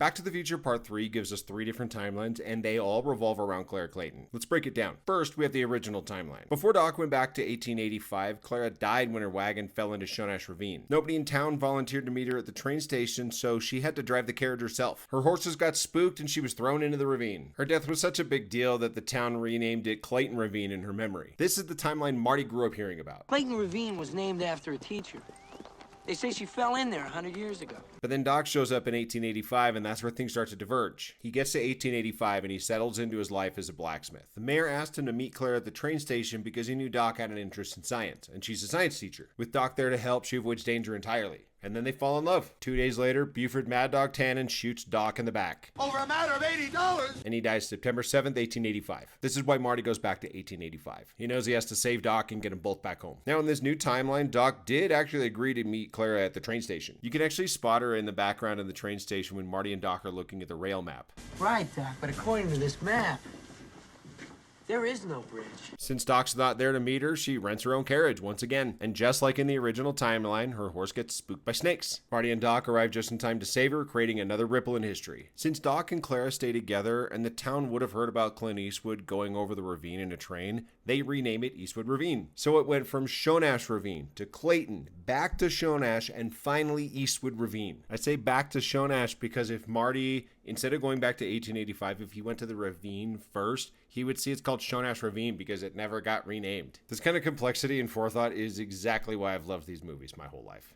Back to the Future Part 3 gives us 3 different timelines, and they all revolve around Clara Clayton. Let's break it down. First, we have the original timeline. Before Doc went back to 1885, Clara died when her wagon fell into Shonash Ravine. Nobody in town volunteered to meet her at the train station, so she had to drive the carriage herself. Her horses got spooked and she was thrown into the ravine. Her death was such a big deal that the town renamed it Clayton Ravine in her memory. This is the timeline Marty grew up hearing about. Clayton Ravine was named after a teacher. They say she fell in there 100 years ago. But then Doc shows up in 1885, and that's where things start to diverge. He gets to 1885 and he settles into his life as a blacksmith. The mayor asked him to meet Clara at the train station because he knew Doc had an interest in science, and she's a science teacher. With Doc there to help, she avoids danger entirely. And then they fall in love. 2 days later, Buford Mad Dog Tannen shoots Doc in the back. Over a matter of $80. And he dies September 7th, 1885. This is why Marty goes back to 1885. He knows he has to save Doc and get them both back home. Now in this new timeline, Doc did actually agree to meet Clara at the train station. You can actually spot her in the background of the train station when Marty and Doc are looking at the rail map. Right, Doc, but according to this map, there is no bridge. Since Doc's not there to meet her, she rents her own carriage once again. And just like in the original timeline, her horse gets spooked by snakes. Marty and Doc arrive just in time to save her, creating another ripple in history. Since Doc and Clara stay together, and the town would have heard about Clint Eastwood going over the ravine in a train, they rename it Eastwood Ravine. So it went from Shonash Ravine to Clayton, back to Shonash, and finally Eastwood Ravine. I say back to Shonash because if Marty, instead of going back to 1885, if he went to the ravine first, he would see it's called Shonash Ravine because it never got renamed. This kind of complexity and forethought is exactly why I've loved these movies my whole life.